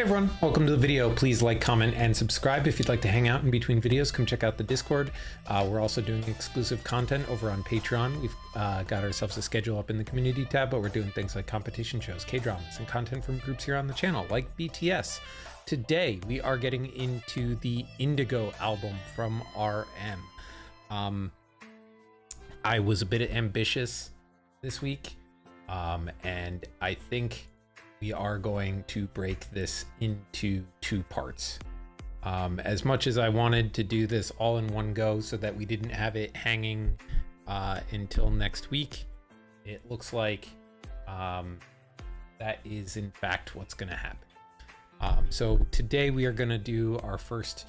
Hey everyone, welcome to the video. Please like, comment, and subscribe. If you'd like to hang out in between videos, come check out the Discord. We're also doing exclusive content over on Patreon. We've got ourselves a schedule up in the community tab, but we're doing things like competition shows, K-dramas, and content from groups here on the channel, like BTS. Today, we are getting into the Indigo album from RM. I was a bit ambitious this week, and I think we are going to break this into two parts. As much as I wanted to do this all in one go so that we didn't have it hanging until next week, it looks like that is in fact what's going to happen. So today we are going to do our first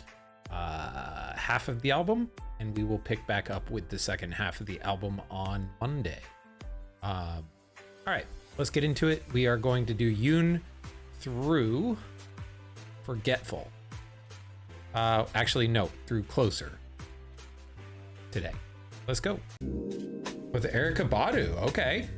half of the album, and we will pick back up with the second half of the album on Monday. All right. Let's get into it. We are going to do Yoon through Forgetful. Actually, no, through Closer today. Let's go. With Erica Badu, okay.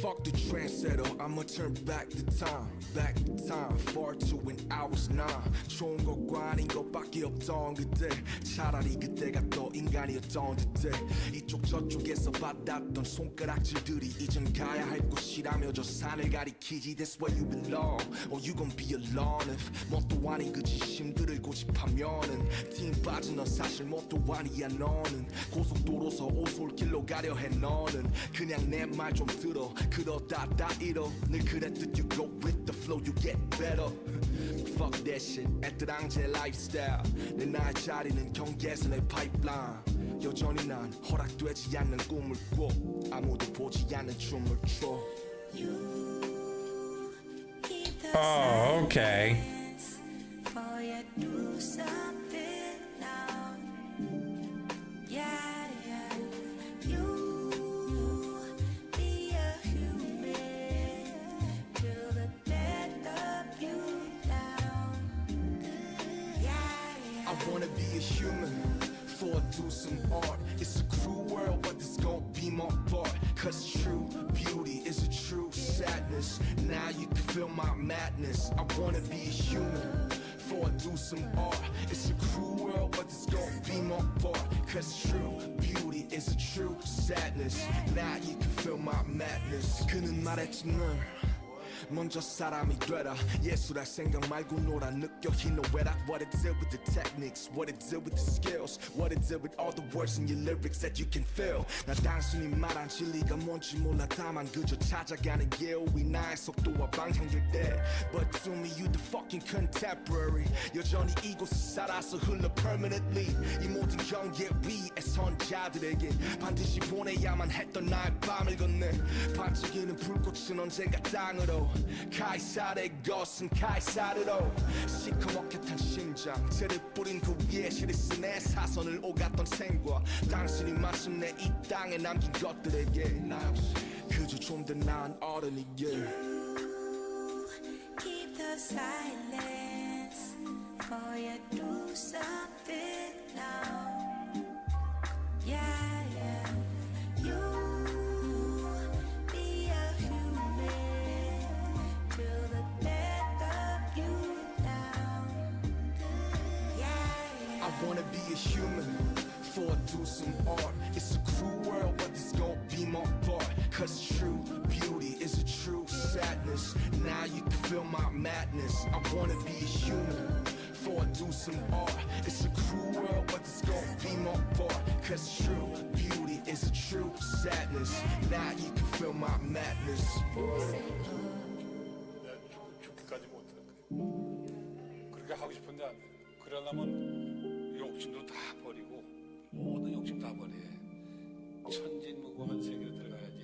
Fuck the trendsetter, I'ma turn back the time far to when I was 9. 좋은 것과 아닌 것밖에 없던 그때, 차라리 그때가 더 인간이었던 듯해. 이쪽 저쪽에서 받았던 손가락질들이 이젠 가야 할 곳이라며 저 산을 가리키지. That's where you belong, or you gon' be alone. If 뭣도 아닌 그 지심들을 고집하면은 팀 빠진 넌 사실 뭣도 아니야. 너는 고속도로서 오솔길로 가려 해. 너는 그냥 내 말 좀 들어. 그러다 다 잃어. 늘 그랬듯 you go with the flow, you get better. Fuck that shit, 애들랑제 lifestyle. 내 나의 자리는 경계선의 pipeline. 여전히 난 허락되지 않는 꿈을 꿔. 아무도 보지 않는 춤을 춰. Oh, okay. I wanna be a human, for I do some art. It's a cruel world, but this gon' be my part. Cause true beauty is a true sadness. Now you can feel my madness. I wanna be a human, for I do some art. It's a cruel world, but this gon' be my part. Cause true beauty is a true sadness. Now you can feel my madness. 그는 말했지 널 먼저 사람이 되라. 예술할 생각 말고 놀아. 느껴 he know where what it did with the techniques, what it did with the skills, what it did with all the words in your lyrics that you can feel. 나 단순히 말한 진리가 뭔지 몰라. 다만 그저 찾아가는 길 위 나의 속도와 방향일 때. But to me you the fucking contemporary. 여전히 이곳에 살아서 흘러 permanently. 이 모든 경계 위에 선자들에게 반드시 보내야만 했던 나의 밤을 건네. 반짝이는 불꽃은 언젠가 땅으로. 카이사르의 것은 카이사르로. 시커멓게 탄 심장 죄를 뿌린 그 위에 실을 쓴 내 사선을 오갔던 생과 당신이 마침내 이 땅에 남긴 것들에게 나 역시 그저 좀 더 나은 어른이게. Keep the silence for you do something now. Yeah, yeah. I wanna be a human, for I do some art. It's a cruel world, but this gon' be my part. Cause true beauty is a true sadness. Now you can feel my madness. I wanna be a human, for I do some art. It's a cruel world, but this gon' be my part. Cause true beauty is a true sadness. Now you can feel my madness. 죽기까지 못할 거야. 그렇게 하고 싶은데 안 돼. 그러려면 욕심도 다 버리고 모든 욕심 다 버려. 천진무구한 세계로 들어가야지.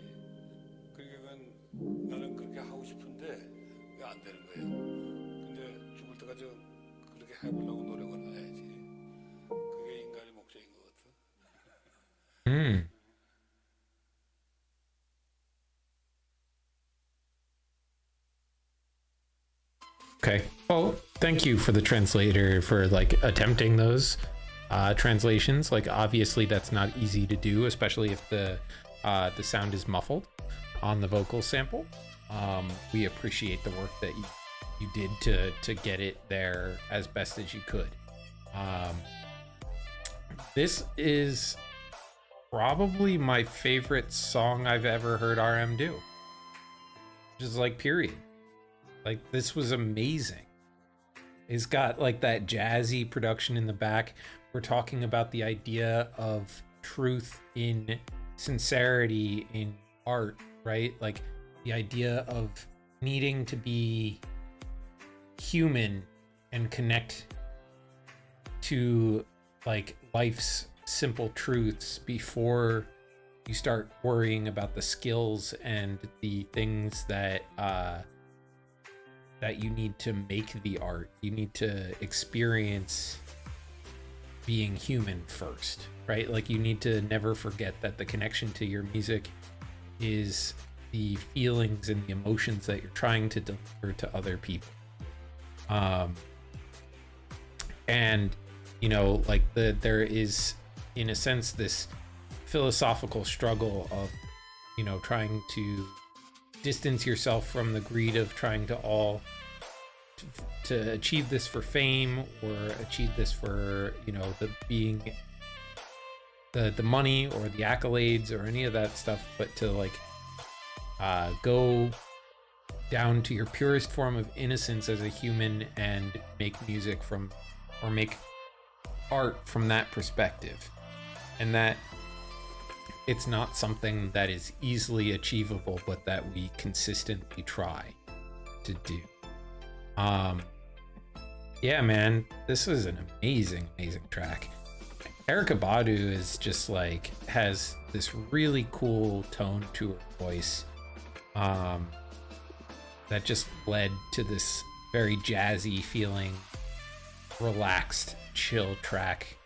그러니까 그건 나는 그렇게 하고 싶은데 왜 안 되는 거예요. 근데 죽을 때까지 그렇게 해보려고 노력은 해야지. 그게 인간의 목적인 것 같아. Okay. Well, thank you for the translator for like attempting those translations. Like obviously that's not easy to do, especially if the sound is muffled on the vocal sample. We appreciate the work that you did to get it there as best as you could. This is probably my favorite song I've ever heard RM do. Just like period. Like this was amazing. It's got like that jazzy production in the back. We're talking about the idea of truth in sincerity in art, right? Like the idea of needing to be human and connect to like life's simple truths before you start worrying about the skills and the things that that you need to make the art. You need to experience being human first, right? Like you need to never forget that the connection to your music is the feelings and the emotions that you're trying to deliver to other people. And you know, like there is in a sense this philosophical struggle of, you know, trying to distance yourself from the greed of trying to achieve this for fame or achieve this for, you know, the being the money or the accolades or any of that stuff, but to like go down to your purest form of innocence as a human and make music from, or make art from that perspective. And that it's not something that is easily achievable, but that we consistently try to do. Yeah, man, this is an amazing track. Erykah Badu is just like, has this really cool tone to her voice that just led to this very jazzy feeling, relaxed, chill track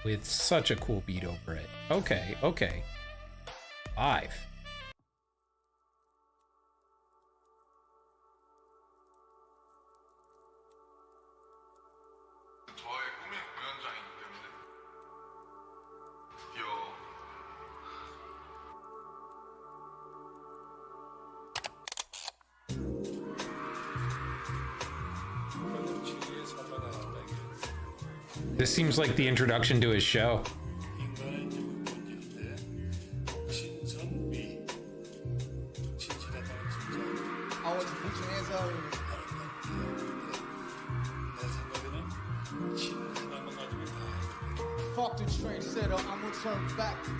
with such a cool beat over it. Okay. 5. 저의 꿈의 공연장이기 때문에 드디어 그렇지에 살아나간다 이게 This seems like the introduction to his show. 인간의 이제 본질인데 진선미 진실하다는 진짜 I want you to put your hands up. 내 생각에는 진하나만 가지고 다 해. Fuck the train setter, I'm gonna turn back to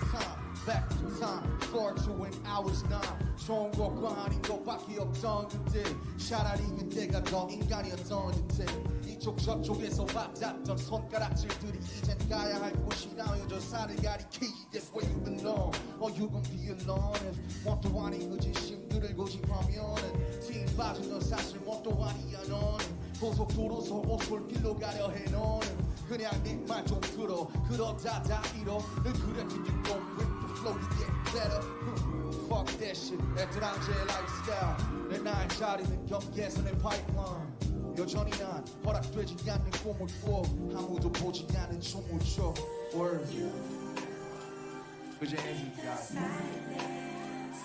time, forward to when I was 9. 좋은 것과 아닌 것밖에 없던 그때 차라리 그때가 더 인간이었던 그때 이쪽 저쪽에서 맞았던 손가락질들이 이젠 가야 할 곳이라 여저 살을 가리키. That's where you belong, or you gon' be alone. If 뭣도 아닌 의지심들을 고집하면은 팀 빠진 건 사실 뭣도 아니야. 너는 고속도로서 오솔길로 가려 해. 너는 그냥 네 말 좀 들어. 그러다 다 잃어. 늘 그랬기 때문에 with the flow to get better. Fuck that shit. 애들한테 lifestyle. 내 나의 자리는 경계선의 pipeline. 여전히 난 허락되지 않는 꿈을 꿔. 아무도 보지 않는 춤을 춰. Word. Put your hands in the sky. Silence,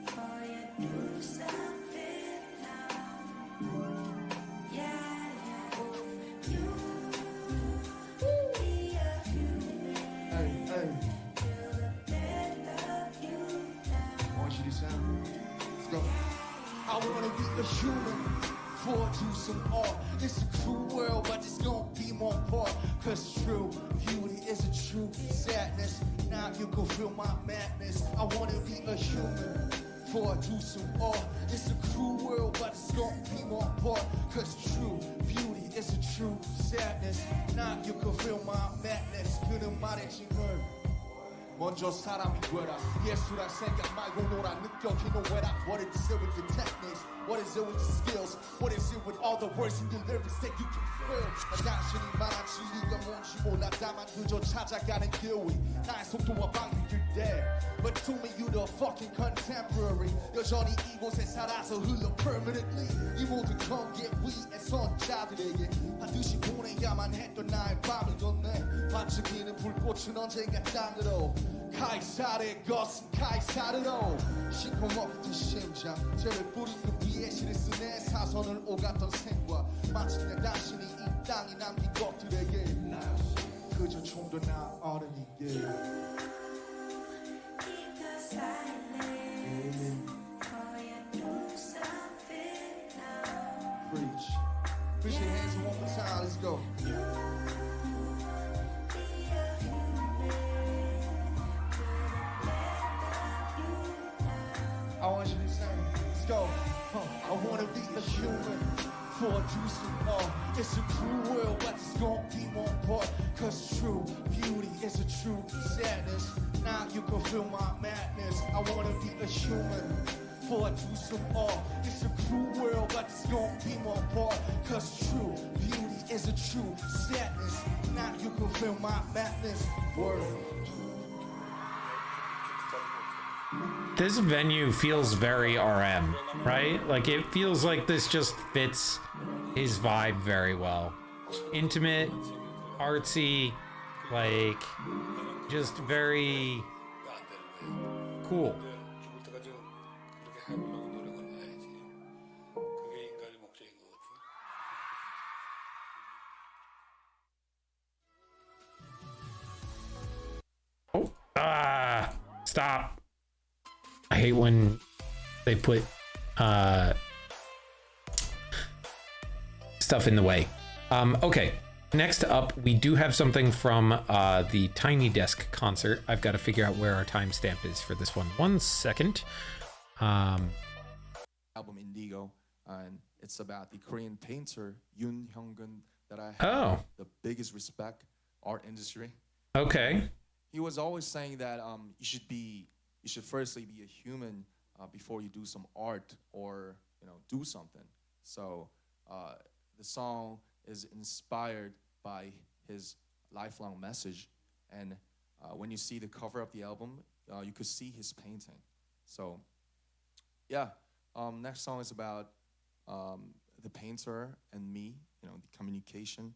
for you do something now. Yeah, you be a human Hey, hey. till the death of you now. I want you to sound. Let's go. I wanna be a human for do some art. It's a cruel world, but it's gonna be more part. Cause true beauty is a true sadness. Now you can feel my madness. I wanna be a human for do some art. It's a cruel world, but it's gonna be more part. Cause true beauty is a true sadness. Now you can feel my madness. 그는 말해진 걸 먼저 사람이 되라 예술할 생각 말고 놀아 느껴진 오해라 What is it with the techniques? What is it with the skills? What is it with all the words in the lyrics that you can feel? 나 당신이 말한 진리가 뭔지 몰라 다만 그저 찾아가는 길 위 나의 속도와 방식일 때 But to me you the fucking contemporary 여전히 이곳에 살아서 흘러 permanently 이 모든 경계 위에선 자들에게 반드시 보내야만 했던 나의 밤을 걷네 반짝이는 불꽃은 언젠가 땅으로 카이사르의 것은 카이사르로 시커멓던 심장 죄를 뿌리는 위에 실을 쓰네 사선을 오갔던 생과 마침내 당신이 이 땅에 남긴 것들에게 그저 좀 더 나은 어른이게 Keep the silence. Oh, you do something now. Preach Preach your hands one more time, let's go Be a human. I want you to sing. Let's go. I wanna be a human for a decent art. It's a cruel world, but it's gonna be more part. Cause true beauty is a true sadness. Now you can feel my madness. I wanna be a human for a decent art. It's a cruel world, but it's gonna be more part. Cause true beauty is a true sadness. Now you can feel my madness. Word. This venue feels very RM, right? Like it feels like this just fits his vibe very well. Intimate, artsy, like just very cool. 죽을 때까지 그렇게 해보려고 노력은 해야지. 그게 인간의 목적인 것 같아. Oh, stop. I hate when they put stuff in the way. Okay, next up, we do have something from the Tiny Desk concert. I've got to figure out where our timestamp is for this one. 1 second. Album Indigo, and it's about the Korean painter Yoon Hyung-gun that I have the biggest respect art industry. Okay. He was always saying that you should firstly be a human before you do some art or do something. So the song is inspired by his lifelong message, and when you see the cover of the album, you could see his painting. So yeah, next song is about the painter and me, the communication,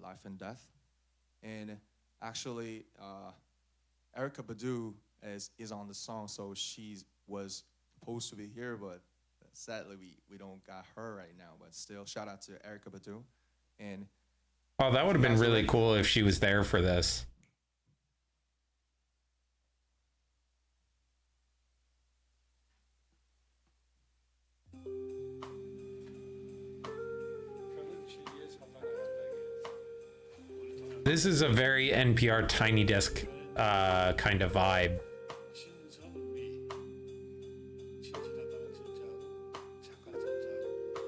life and death. And actually, Erykah Badu is on the song, so she was supposed to be here, but sadly we don't got her right now. But still, shout out to Erykah Badu. And oh, that would have been really cool if she was there for this. This is a very NPR Tiny Desk kind of vibe. 신선미, 진실하다는 진짜하고 착한 진짜하고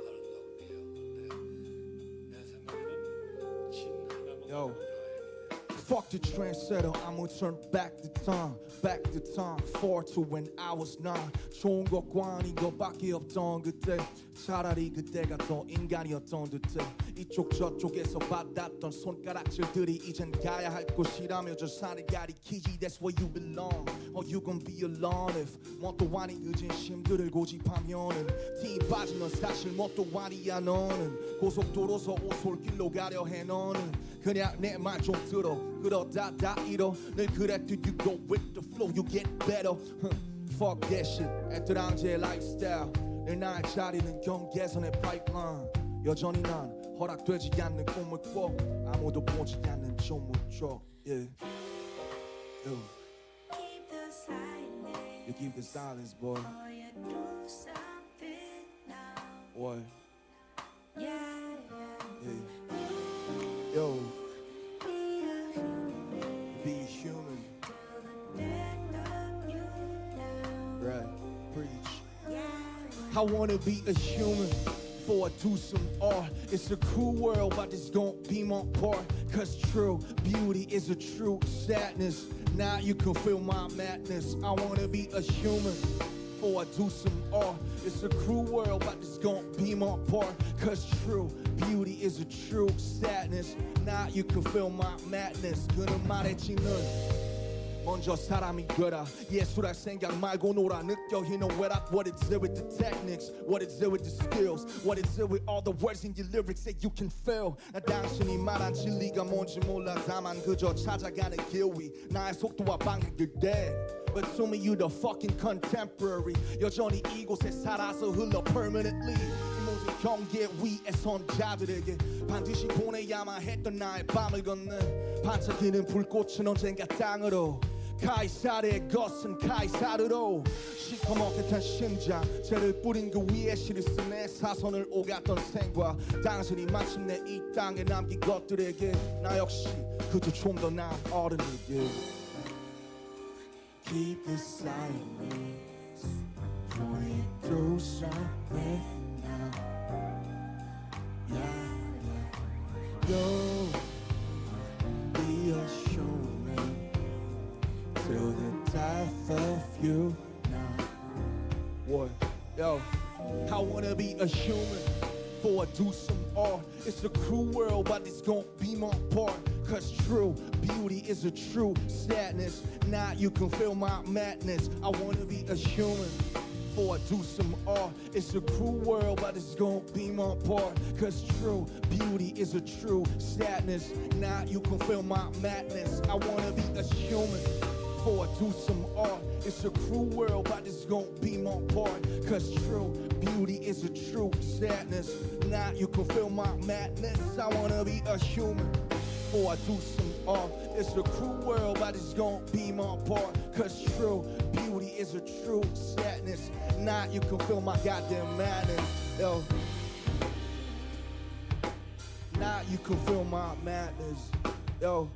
아름다운데요. 근데 내 생각에는 진 하나만 Yo. 가지고 다 Fuck the trendsetter, I'ma turn back the time forward to when I was 9 좋은 것과 아닌 것밖에 없던 그때 차라리 그때가 더 인간이었던 듯해 이쪽 저쪽에서 받았던 손가락질들이 이젠 가야 할 곳이라며 저 산을 가리키지 That's where you belong or you gon' be alone if 뭣도 아닌 그 진심들을 고집하면은 팀 빠진 넌 사실 뭣도 아니야 너는 고속도로서 오솔길로 가려 해 너는 그냥 내 말 좀 들어 그러다 다 잃어 늘 그랬듯 you go with the flow you get better Fuck that shit 애들랑제의 lifestyle 늘 나의 자리는 경계선의 pipeline 여전히 난 허락되지 않는 꿈을 꿔 아무도 보지 않는 조물쪽 yeah. Keep the silence. You keep the silence boy Oh, you do something now. boy Yeah. yeah. Yo Be a human. be human Till the death of you now. right preach Yeah. I wanna be a human before I do some art. It's a cruel world, but it's gonna be my part. Cause true beauty is a true sadness. Now you can feel my madness. I wanna be a human before I do some art. It's a cruel world, but it's gonna be my part. Cause true beauty is a true sadness. Now you can feel my madness. 그는 말했지는 먼저 사람이 되라. 예술할 생각 말고 놀아. 느껴 you know what it's it with the techniques, what it's it with the skills, what it's it with all the words in your lyrics that you can feel. 나 당신이 말한 진리가 뭔지 몰라. 다만 그저 찾아가는 길 위 나의 속도와 방향을 대. But to me you the fucking contemporary. 여전히 이곳에 살아서 흘러 permanently. 이 모든 경계 위에 선자들에게 반드시 보내야만 했던 나의 밤을 걷는 반짝이는 불꽃은 언젠가 땅으로. 카이사르의 것은 카이사르로 시커멓게 탄 심장 죄를 뿌린 그 위에 시를 쓴 내 사선을 오갔던 생과 당신이 마침내 이 땅에 남긴 것들에게 나 역시 그저 좀 더 나은 어른에게 Keep the silence Before you do something now Yeah, Yo Be a showman Till the death of you now What? Yo I wanna be a human Before I do some art It's a cruel world but it's gonna be my part Cause true beauty is a true sadness Now you can feel my madness I wanna be a human Before I do some art It's a cruel world but it's gonna be my part Cause true beauty is a true sadness Now you can feel my madness I wanna be a human Before I do some art It's a cruel world but it's gonna be my part Cause true beauty is a true sadness Now you can feel my madness I wanna be a human Before I do some art It's a cruel world but it's gonna be my part Cause true beauty is a true sadness Now you can feel my goddamn madness Yo Now you can feel my madness Yo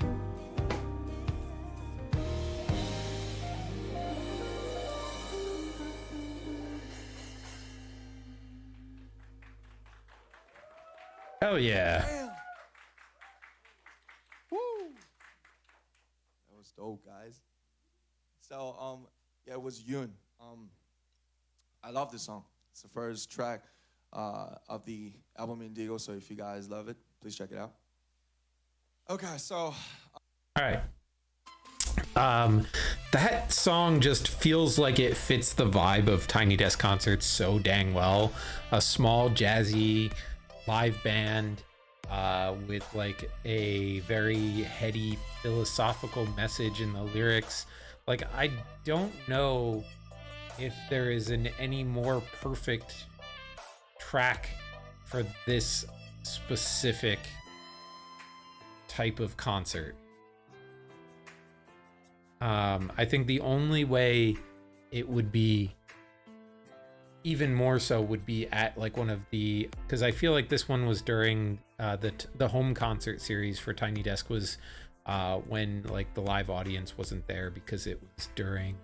Hell yeah. Damn. Woo. That was dope, guys. So, yeah, it was Yoon. I love this song. It's the first track of the album Indigo, so if you guys love it, please check it out. Okay, so... All right. That song just feels like it fits the vibe of Tiny Desk concerts so dang well. A small, jazzy live band with like a very heady philosophical message in the lyrics. Like, I don't know if there is any more perfect track for this specific type of concert. I think the only way it would be even more so would be at like one of the, because I feel like this one was during the home concert series for Tiny Desk was when like the live audience wasn't there because it was during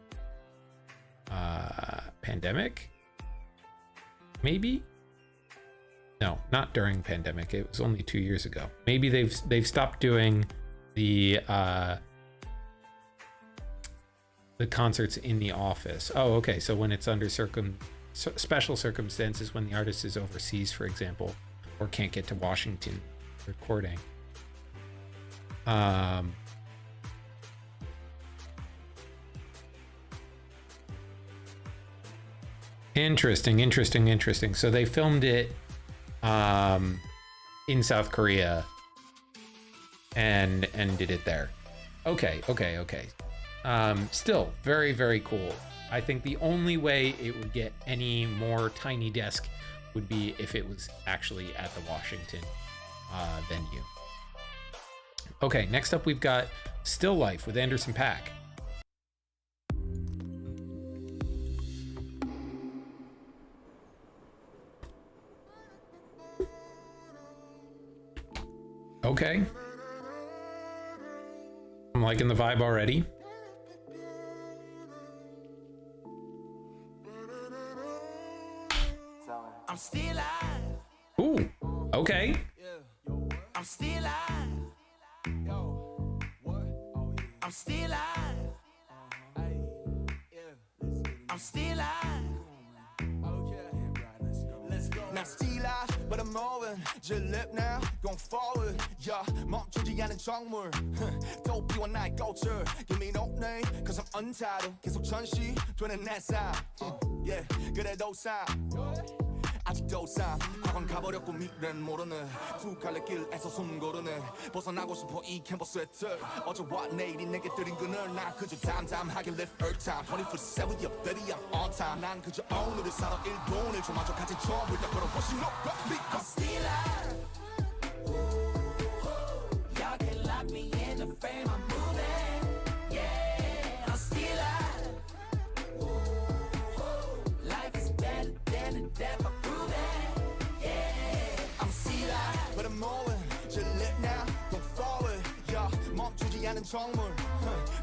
pandemic, maybe. No, not during pandemic. It was only 2 years ago. Maybe they've stopped doing the concerts in the office. Oh, okay. So when it's under special circumstances, when the artist is overseas, for example, or can't get to Washington recording. Interesting. So they filmed it in South Korea and did it there. Okay. Still very, very cool. I think the only way it would get any more Tiny Desk would be if it was actually at the Washington venue. Okay, next up we've got Still Life with Anderson .Paak. Okay. I'm liking the vibe already. I'm still alive, Ooh, okay. I'm still alive. Yo, what? Oh, yeah. I'm still alive. I'm still alive. Okay. Let's go. Now still alive, but I'm moving. Just live now, going forward. Yeah, 멈추지 않은 정물. Don't be one night culture. Give me no name, cause I'm untitled. 계속 전시되는 내 삶. Yeah, 그래도 삶. 아직도 삶 과거는 가버렸고 미래는 모르네 두 갈래 길에서 숨 고르네 벗어나고 싶어 이 캔버스의 틀 어제와 내일이 내게 들인 그늘 난 그저 담담하게 live earth time 24/7 yeah baby I'm on time 난 그저 오늘을 살아 1분 1초 마저 가진 처음부터 걸어보신 no me I'm still alive Y'all can lock me in the frame I'm moving Yeah I'm still alive Life is better than the death I prove it Yeah I'm still alive But I'm moving just live now don't forward Yeah 멈추지 않은 정물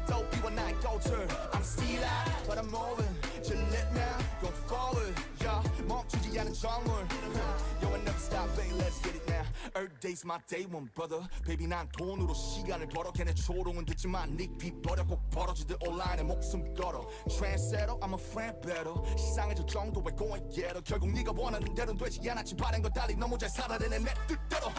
Don't be one night culture I'm still alive But I'm moving just live now don't forward Yeah 멈추지 않은 정물 Yo I never stop baby let's get it now Earth day's my day one brother Baby 난 돈으로 시간을 벌어 걔네 조롱은 듣지만 닉비 버려 꼭 벌어지듯 온라인에 목숨 걸어 Trendsetter I'm a friend better 시상의 저 정도의 going getter 결국 네가 원하는 대로는 되지 않았지 바란 거 달리 너무 잘 살아내는 내 뜻대로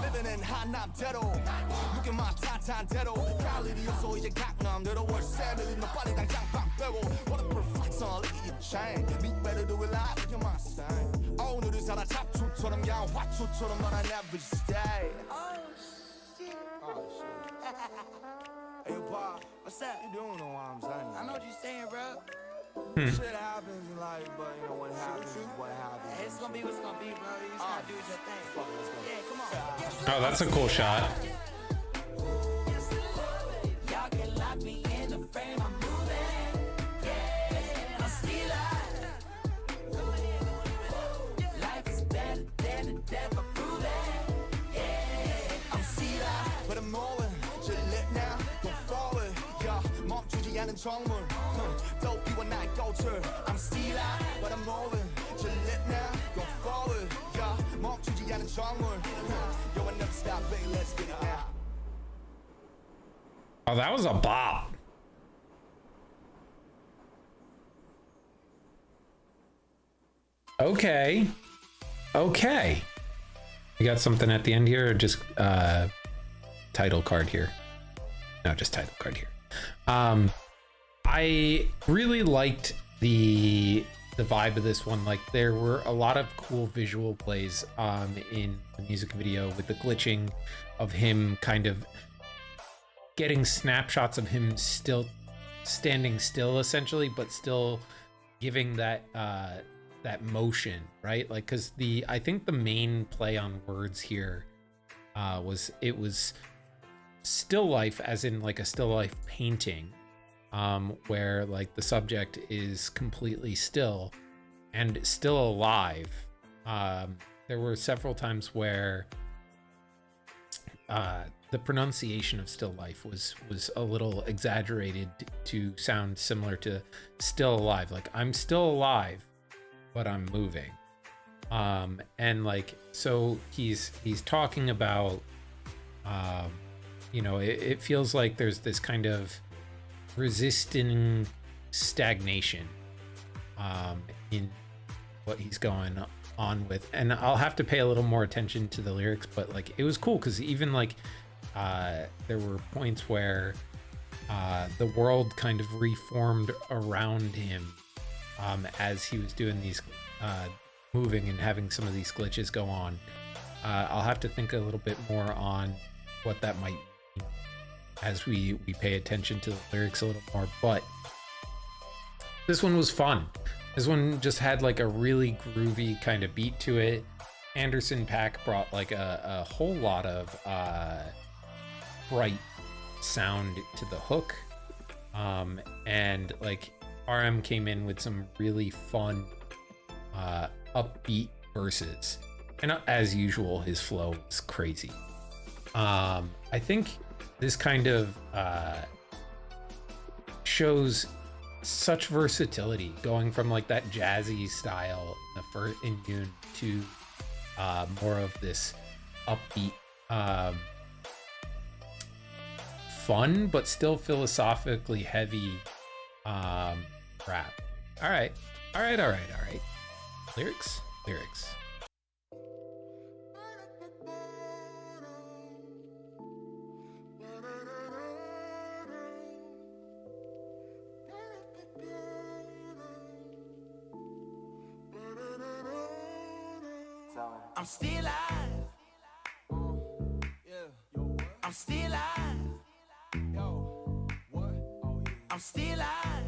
Living in 한남대로 Look at my 탄탄대로 갈 일이 없어 이제 강남대로 월세 밀린 너 빨리 당장 빵 빼고 What a perfect song look at your chain Me better do it live look at my style 오늘을 살아 잡초처럼 야한 화초처럼 넌 I never stay Oh shit Hey Pop, what's that? You don't know what I'm saying. I know what you're saying, bro. Shit happens in life, but you know what happens is what happens. Hey, it's gonna be what's gonna be, bro. You just gotta do your thing. Fuck, let's go. Yeah, come on. Oh, that's a cool shot. Y'all can lock me in the frame, I'm moving. Yeah, I'm still alive. Life is better than the death I prove it. Yeah, I'm still alive. But I'm moving. Just live now, go forward. Yeah, 멈추지 않은 정물. Don't be one night culture. I'm still alive, but I'm moving. Just live now, go forward. Yeah, 멈추지 않은 정물. Yo, I never stop, baby. Let's get it now. Oh, that was a bop. Okay. Okay. You got something at the end here or just title card here? No, just title card here. I really liked the vibe of this one. Like there were a lot of cool visual plays in the music video with the glitching of him kind of getting snapshots of him still standing still essentially, but still giving that that motion, right? Like because I think the main play on words here was still life, as in like a still life painting, where like the subject is completely still and still alive. There were several times where the pronunciation of still life was a little exaggerated to sound similar to still alive. Like I'm still alive, but I'm moving. And like, so he's talking about, you know, it feels like there's this kind of resisting stagnation in what he's going on with. And I'll have to pay a little more attention to the lyrics, but like it was cool because even like there were points where the world kind of reformed around him as he was doing these moving and having some of these glitches go on. I'll have to think a little bit more on what that might mean as we pay attention to the lyrics a little more, but this one was fun. This one just had like a really groovy kind of beat to it. Anderson .Paak brought like a whole lot of bright sound to the hook, and like RM came in with some really fun upbeat verses, and as usual his flow is crazy. I think this kind of shows such versatility, going from like that jazzy style in the first in Yoon to more of this upbeat, fun but still philosophically heavy rap. All right. Lyrics. I'm still alive. I'm still alive. Yo, what? Oh, yeah. I'm still alive.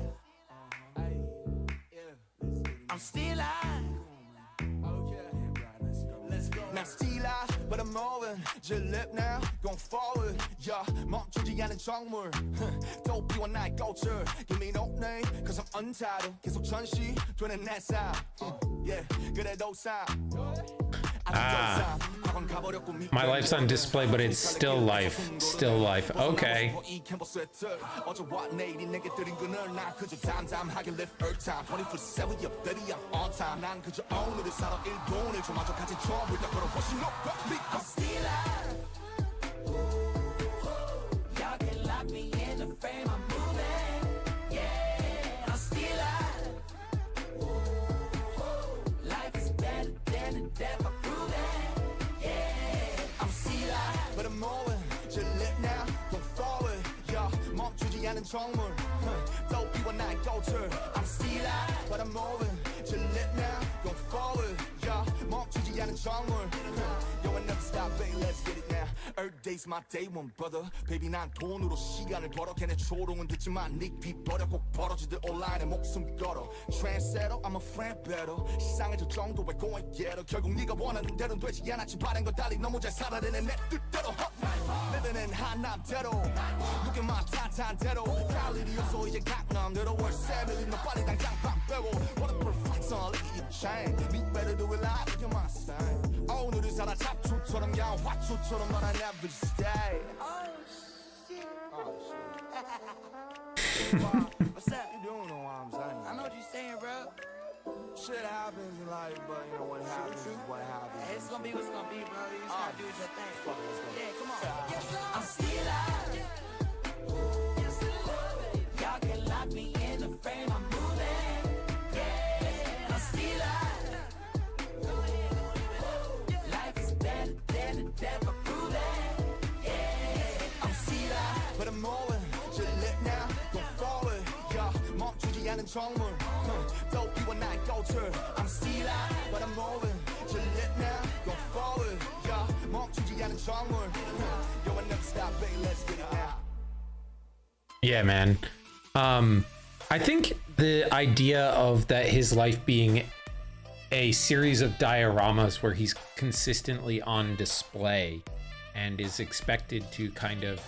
I'm still alive. Now still alive, but I'm moving. Just live now, going forward. Yeah, 멈추지 않은 정물. 또 비워 나의 culture. Give me no name, cause I'm untitled. 계속 전시되는 내 삶. Yeah, 그래도 삶. My life's on display, but it's still life. Still life. Okay. But I'm moving, just live now, going forward. Yeah, 멈추지 않은 정물. 또 비워 나의 culture. I'm still alive, but I'm moving, just live now, going forward. Yeah, 멈추지 않은 정물. Yo, I never stop, baby, let's get it now. Earth day's my day one, brother. Baby, 난 돈으로 시간을 벌어. 걔네 조롱은 듣지만 닉비 버려. 꼭 벌어지들 온라인에 목숨 걸어. Trendsetter, I'm a friend better. 시상해줄 정도의 going getter. 결국 네가 원하는 대로는 되지 않았지. 바른 거 달리 너무 잘 살아내는 내 뜻대로. Living in 한남대로. Look at my 탄탄대로. 갈 일이 없어 이제 강남대로. 월세 밀린 너 빨리 당장 방 빼고. What a perfect song, look at your chain. Me better do it live, look at my style. 오늘을 살아 잡초처럼 야 화초처럼 넌 I never stay. Oh shit. What's that? You don't know what I'm saying. I know what you're saying, bro. Shit happens in life, but you know what happens is what happens. It's gonna be what's gonna be, bro. You just gotta do your thing. Yeah, come on. I'm still alive. Y'all can lock me in the frame. I'm moving. Yeah, I'm still alive. Life is better than the devil proving. Yeah, I'm still alive, but I'm moving. Just live now, go forward. Yeah, 멈추지 않은 정물. 또 비워 나의 culture. I'm still alive, but I'm moving. Just live now, go forward. Yeah, 멈추지 않은 정물. Yo, I never stop, baby, let's get it now. Yeah, man. I think the idea of that his life being a series of dioramas where he's consistently on display and is expected to kind of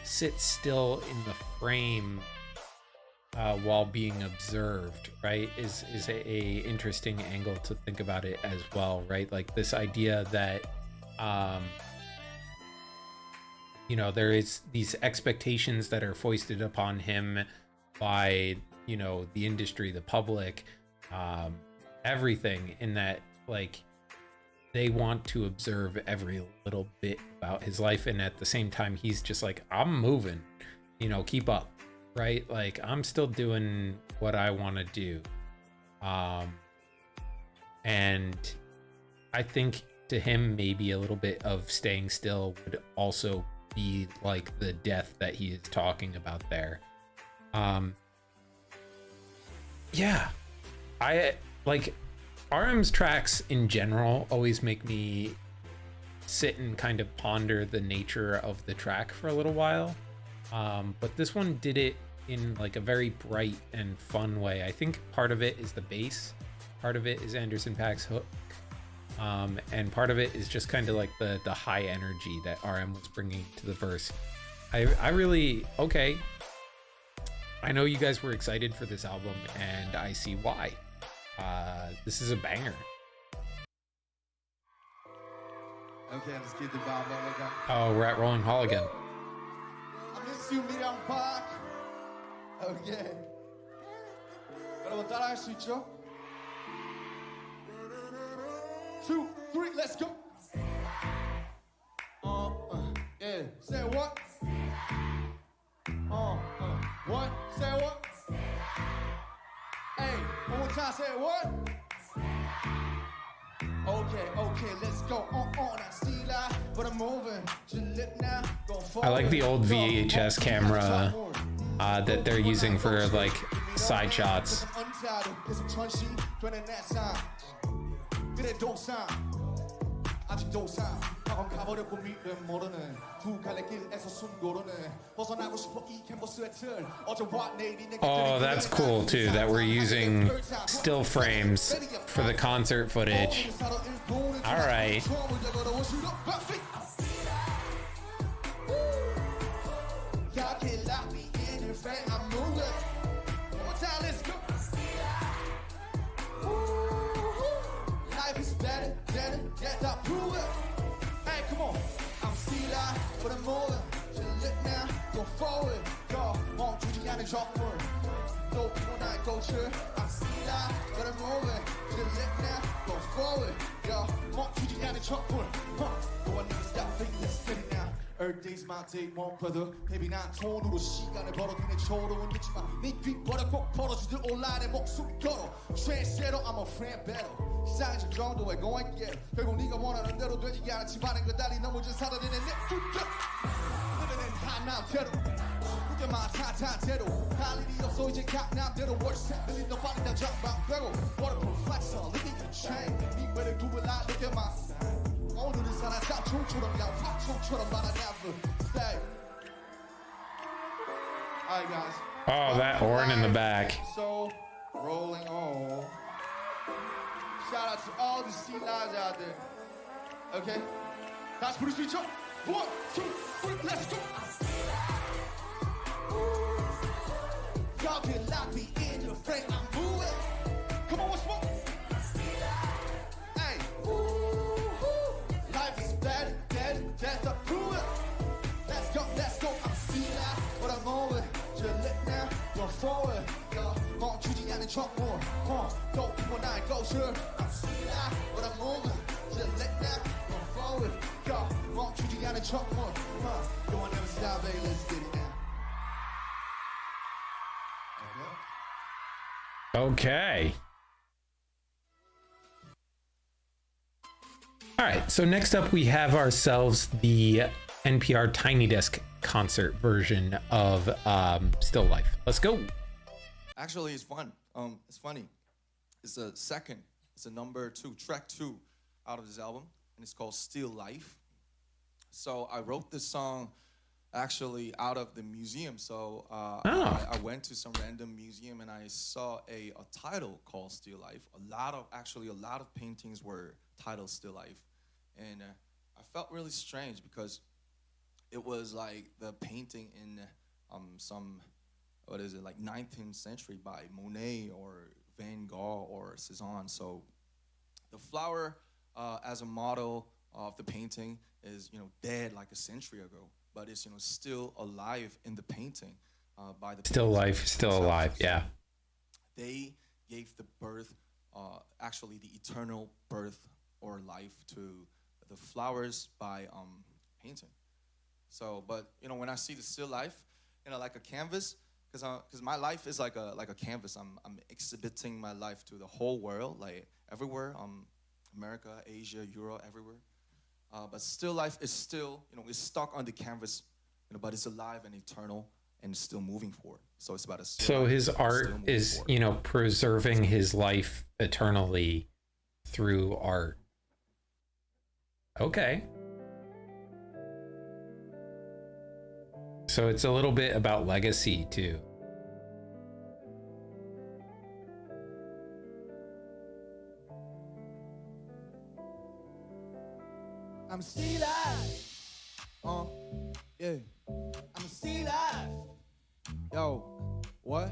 sit still in the frame while being observed, right, is a interesting angle to think about it as well, right? Like this idea that you know, there is these expectations that are foisted upon him by, you know, the industry, the public, everything, in that like they want to observe every little bit about his life, and at the same time he's just like, I'm moving, you know, keep up, right? Like I'm still doing what I want to do. And I think to him maybe a little bit of staying still would also be like the death that he is talking about there. Yeah, I like RM's tracks in general always make me sit and kind of ponder the nature of the track for a little while, but this one did it in like a very bright and fun way. I think part of it is the bass, part of it is Anderson .Paak's hook, and part of it is just kind of like the high energy that RM was bringing to the verse. I really, okay, I know you guys were excited for this album, and I see why. This is a banger. Okay, let's get the vibe on again. Oh, we're at Rolling Hall again. I miss you, Miriam Park. Okay. 여러분 따라할 수 있죠? 2, 3, let's go. Yeah. Say what? What? Say what? Hey, one more time. Say what? Okay, let's go. I see that, but I'm moving. Just lip now. I like the old VHS camera that they're using for like side shots. Oh, that's cool too, that we're using still frames for the concert footage. All right. Y'all can't lock me in your face, I'm moving. One more time, let's go. Life is better, yes, I prove it. Hey, come on. I'm still out, but I'm moving. Just look now, go forward. Y'all, 멈추지 않은 적물. 또 피곤한 꽃을. I'm still out, but I'm moving. Just look now, go forward. Y'all, 멈추지 않은 적물. No one never stop thinking, let's get it now. Earth days my day won't brother. Baby 난 돈으로 시간을 벌어들이는 초로운 늦지만 네 뒷벌에 꼭 벌어주들 온라인에 목숨 걸어. Trendsetter, I'm a friend better. 시장적 정도의 고액길 결국 네가 원하는 대로 되지 않았지만 그 달리 넘어진 사람들의 내 굿굿 living in 한남대로 그때만 탄탄대로 할 일이 없어 이제 강남대로 월세 빌린 너 빨리 다 전방되고 Waterproof flexer living in chain 네 매를 두을 나 look at my style 오늘은 살아 짝퉁처럼 야 화총처럼 난 never stay. Alright guys. Oh, that horn in the back. So rolling on. Shout out to all the sea lions out there. Okay? That's pretty sweet, y'all. 1, 2, 3, let's go. Y'all can lock me in your frame, I'm moving. Come on, what's more? Hey. Life is better, death I prove it. Let's go. I'm still out, but I'm moving. Just look now, go forward. Y'all, 멈추지 않은 척물. 또 피곤한 꽃을. I'm still out, but I'm moving. Just look now, go forward. Y'all, 멈추지 않은 척물. You won't never stop, baby. Let's get it now. Okay. All right, so next up we have ourselves the NPR Tiny Desk concert version of Still Life. Let's go. Actually, it's fun. It's funny. It's a number 2, track 2 out of this album, and it's called Still Life. So I wrote this song actually out of the museum. So I went to some random museum and I saw a title called Still Life. A lot of paintings were titled Still Life. And I felt really strange because it was like the painting in some, like 19th century by Monet or Van Gogh or Cezanne. So the flower as a model of the painting is, dead like a century ago, but it's, still alive in the painting by the Still Life, still alive, yeah. They gave the birth, actually the eternal birth or life to the flowers by painting. So, but when I see the still life, like a canvas, because my life is like a canvas. I'm exhibiting my life to the whole world, like everywhere, America, Asia, Europe, everywhere. But still life is still, it's stuck on the canvas, but it's alive and eternal and still moving forward. So it's about a still So life, his art still moving is, forward. preserving his life eternally through art. Okay. So it's a little bit about legacy too. I'm still alive. Yeah. I'm still alive. Yo, what?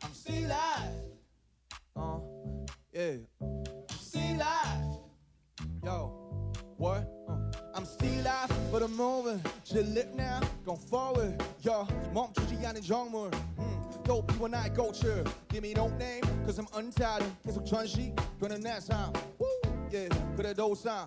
I'm still alive. Yeah. I'm still alive. Yo, what? I'm still alive, but I'm moving. Just look now, going forward. Yo, 멈추지 않은 정물. 또 피곤한 꽃을. Give me no name, cause I'm untitled. 계속 전시, 되는 내 삶. Woo! yeah 그래도 삶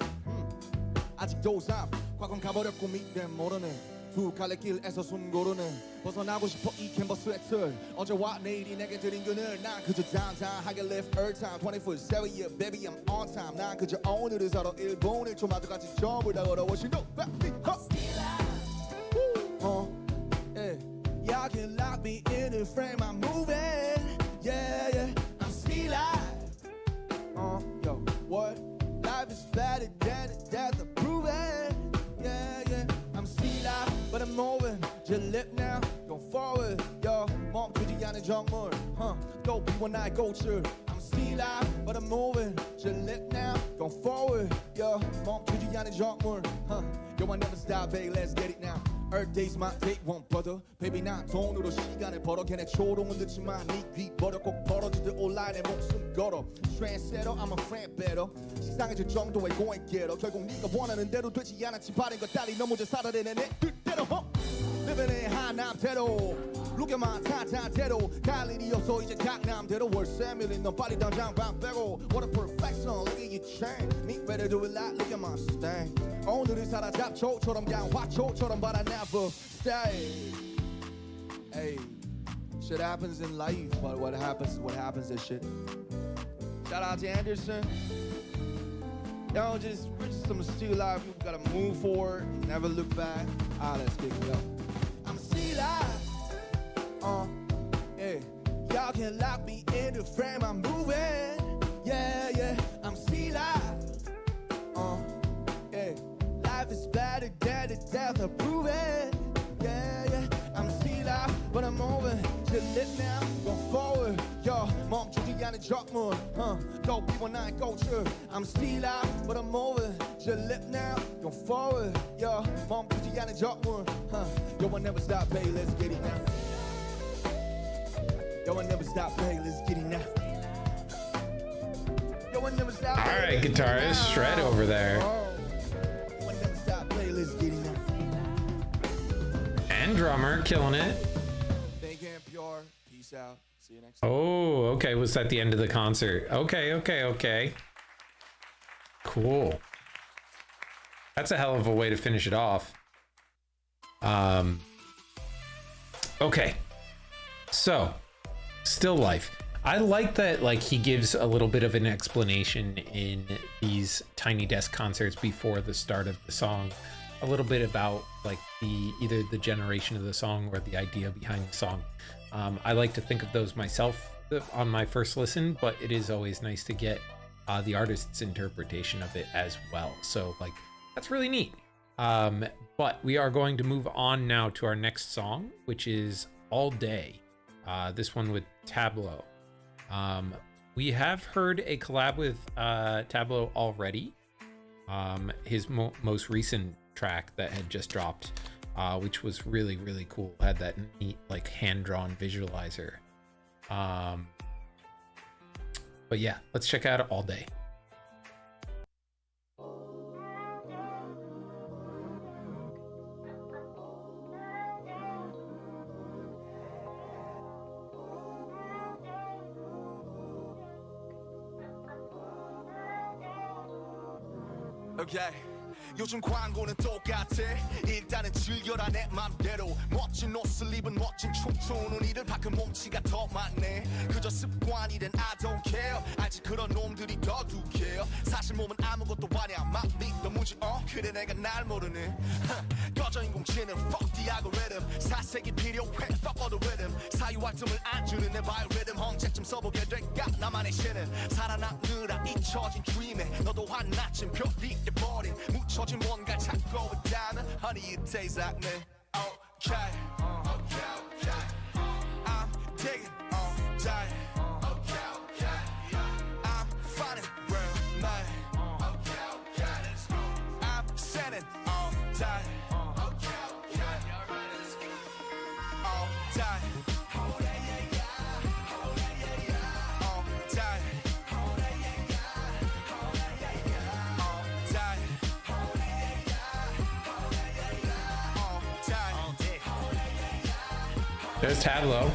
아직도 삶 과거는 가버렸고 미래는 모르네 두 갈래길에서 숨 고르는 벗어나고 싶어 이 캔버스의 틀 어제와 내일이 내게 드린 그늘 난 그저 단단하게 live every time 24/7 yeah baby I'm on time 난 그저 오늘을 살아 1분 1초마다 같이 전부 다 걸어워 신호 baby yeah y'all can lock me in a frame I'm moving yeah yeah I'm still alive yo what life is better than the death of proving yeah yeah I'm still alive but I'm moving just live now go forward yo 멈추지 않은 정물 또 비워나의 꽃을 I'm still alive but I'm moving just live now go forward yo 멈추지 않은 정물 yo I never stop baby let's get it now Earth days my day one brother baby 난 돈으로 시간을 벌어 걔네 초롱은 듣지만 네귀 버려 꼭 벌어지듯 온라인 내 목숨 걸어 Trendsetter I'm a friend better 시상해질 정도의 go and get her 결국 네가 원하는 대로 되지 않았지 바른 것 딸이 너무 잘 살아내네 내 뜻대로 Living in 하남대로 Look at my 탄탄대로 갈 일이 없어 이제 강남대로 월세 밀린 넌 빨리 당장 방 빼고 What a perfection look at your chain Me better do it like look at my stain 오늘을 살아 잡초처럼 그냥 화초처럼 but I never stay Hey shit happens in life but what happens is shit Shout out to Anderson Yo, we're just some still alive. You gotta move forward, never look back. Let's kick it up. I'm still alive. Yeah. Y'all can lock me in the frame. I'm moving. Yeah, yeah. I'm still alive. Yeah. Life is better than the death of proving. Yeah, yeah. I'm still alive, but I'm moving. Just live now, go forward. Yo, 멈추지 않은 적문. 또 비워나의 꽃을. I'm still alive, but I'm moving. Just live now, go forward. Yo, 멈추지 않은 적문. Yo, I never stop, baby. Let's get it now. Yo, I never stop, baby. Let's get it now. Yo, I never stop. All right, guitarist, shred over there. Yo, I never stop, baby. Let's get it now. And drummer, killing it. Thank you, Pure. Peace out. See you next time. Oh, okay. Was that the end of the concert? Okay. Cool. That's a hell of a way to finish it off. Okay. So, Still Life. I like that, like, he gives a little bit of an explanation in these Tiny Desk concerts before the start of the song. A little bit about, like, either the generation of the song or the idea behind the song. I like to think of those myself on my first listen, but it is always nice to get the artist's interpretation of it as well. So, like, that's really neat. But we are going to move on now to our next song, which is All Day. This one with Tableau. We have heard a collab with Tableau already. His most recent track that had just dropped, which was really, really cool. Had that neat, like, hand-drawn visualizer. But yeah, let's check out All Day. Okay. 요즘 광고는 똑같아 일단은 즐겨라 내 맘대로 멋진 옷을 입은 멋진 춤추는 이들 밖은 몸치가 더 많네 그저 습관이된 I don't care 알지 그런 놈들이 더 두께요 사실 몸은 아무것도 아니야 막 믿어무지 그래 내가 날 모르네 꺼져 인공지능 fuck the algorithm 사색이 필요해 fuck all the rhythm 사유할 틈을 안 주는 내 바이오리듬 언제쯤 써보게 될까 나만의 신은 살아남느라 잊혀진 dream에 너도 하나쯤 별이 돼버린 묻혀진 뭔가 찾고 있다면 Honey it tastes like me Okay I'm digging all day I'm finding real me I'm sending all day all day There's Tableau.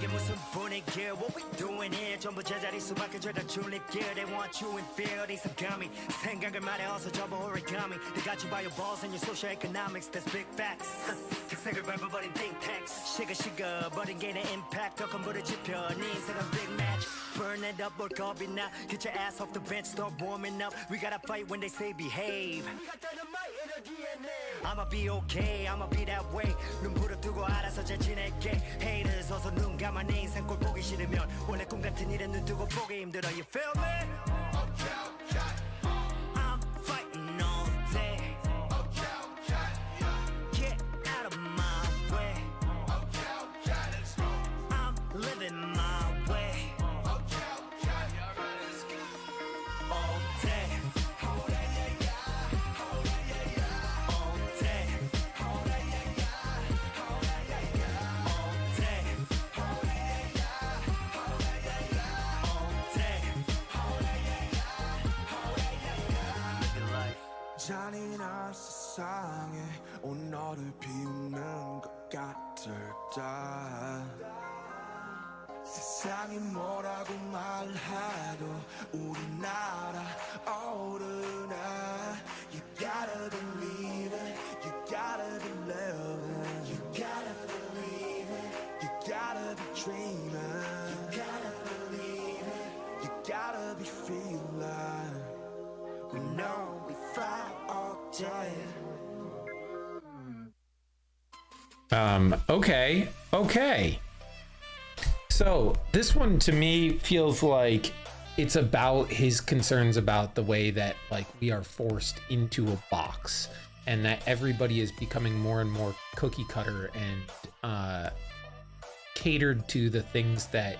이게 무슨 분위기야 What we doing here 전부 제자리 수밖에 죄다 줄일게 They want you in fear 어디서 감히 생각을 말해 어서 접어 origami They got you by your balls and your social economics That's big facts 특색을 밟아버린 think tanks 식어버린 개인의 impact 더 큰 불을 지펴 네 인생은 big match Burn it up 뭘 겁이 나 Get your ass off the bench start warming up We gotta fight when they say behave We got dynamite in our DNA I'ma be okay I'ma be that way 눈 부릅뜨고 알아서 잘 지낼게 Haters 어서 눈 감아 내 인생 꼴 보기 싫으면 원래 꿈 같은 일은 눈 뜨고 보기 힘들어 You feel me? I'm fighting all day Get out of my way I'm living my way all day all day all day 잔인한 세상에 오너를 비우는 것 같을까 세상이 뭐라고 말해도 우리나라 오르나 You gotta believe it You gotta believe it You gotta believe it You gotta be dreaming You gotta believe it You gotta be feeling We know we fight all day Okay. So this one to me feels like it's about his concerns about the way that like we are forced into a box and that everybody is becoming more and more cookie cutter and catered to the things that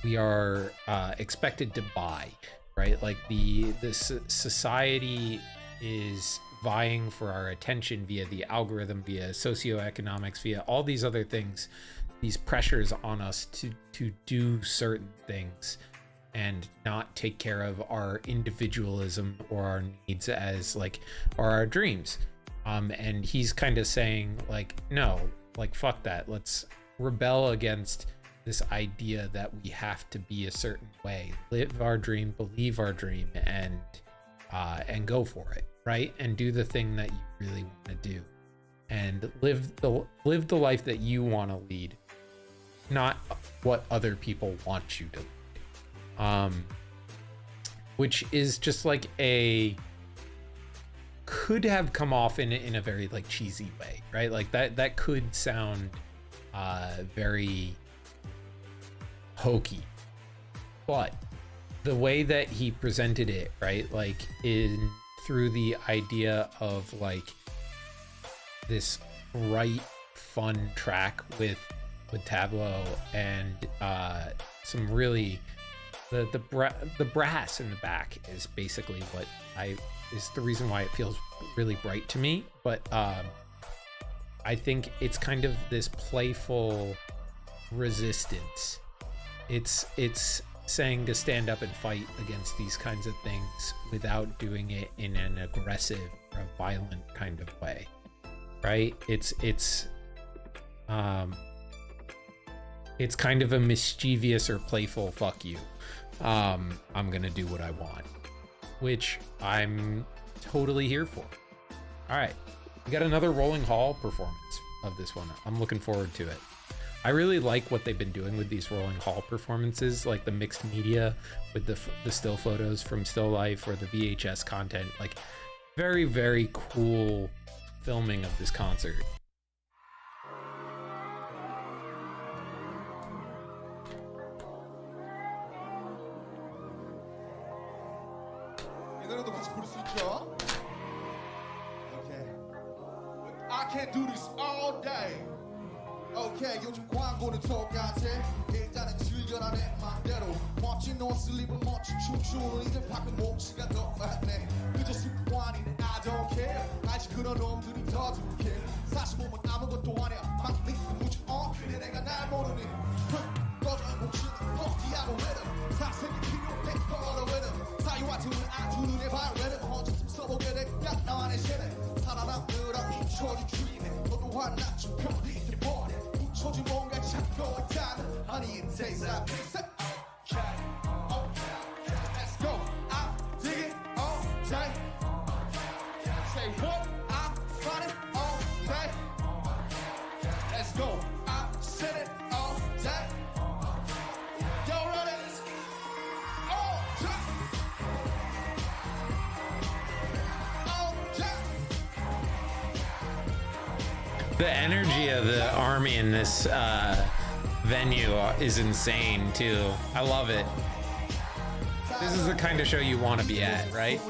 we are expected to buy, right? Like the society is vying for our attention via the algorithm, via socioeconomics, via all these other things, these pressures on us to do certain things and not take care of our individualism or our needs as like, or our dreams. And he's kind of saying like, no, like fuck that. Let's rebel against this idea that we have to be a certain way, live our dream, believe our dream, and go for it, right? And do the thing that you really want to do, and live the life that you want to lead, not what other people want you to lead. Which is just like could have come off in a very like cheesy way, right? Like that could sound very hokey, but the way that he presented it, right, like through the idea of like this bright fun track with tableau and some really the brass in the back is basically what is the reason why it feels really bright to me. But I think it's kind of this playful resistance. It's saying to stand up and fight against these kinds of things without doing it in an aggressive or a violent kind of way, right? It's kind of a mischievous or playful fuck you. I'm gonna do what I want, which I'm totally here for. All right, we got another Rolling Hall performance of this one. I'm looking forward to it. I really like what they've been doing with these Rolling Hall performances, like the mixed media with the still photos from still life or the VHS content. Like very, very cool filming of this concert. 이 노래도 같이 부를 수 있죠? Okay. I can't do this all day. Okay, 요즘 광고는 똑같아. 일단은 즐겨라 내 맘대로. 멋진 옷을 입은 멋진 춤추는 이제 밖은 몫이가 더 많네. 그저 습관이네 I don't care. 아직 그런 놈들이 더 두개. 사실 몸은 아무것도 아니야. 막 믿는 무지 그래 내가 날 모르니. 꺼져야 몫이는 버티하고 외름. 사색이 필요해 걸어 외름. 사유와 등은 아주 눈에 봐요 외름. 언제쯤 써보게 될까 나만의 세대. 살아남으라 잊혀진 주인에 너도 화났지 편히 돼버려. 잊혀진 뭔가 찾고 있다는 honey it tastes like. Say, okay, okay, let's go. I dig it all day. Say what? I find it all day. Let's go. I said it all day. Y'all ready? All day. All day. The energy of the army in this venue is insane too. I love it. This is the kind of show you want to be at, right?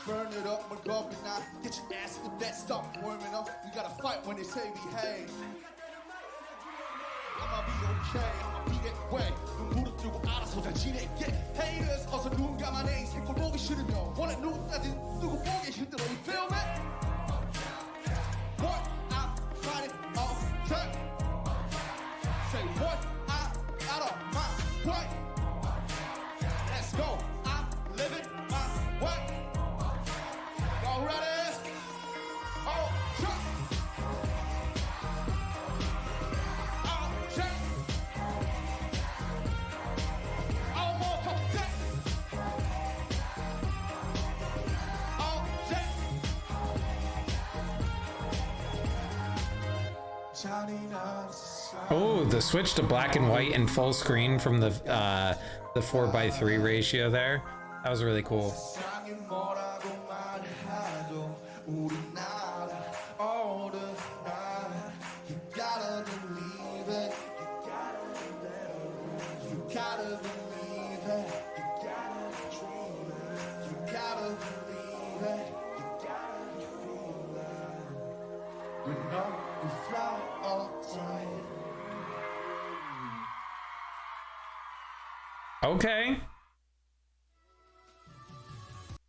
Burn it up, we're going now. Get your ass in the bed, stop warming up. We gotta fight when they say behave. I'ma be okay, I'ma be that way. 눈물을 뜨고 알아서 잘 지낼게. Haters 어서 눈 감아내. 인생 꼴 보기 싫으면 원래 눈까지 쓰고 보기 힘들어. You feel me? What? I find it all day. Say what? I out of my way. Let's go. I live it my way. Y'all ready? Oh, yeah. Oh, the switch to black and white and full screen from the 4:3 ratio there. That was really cool. Okay.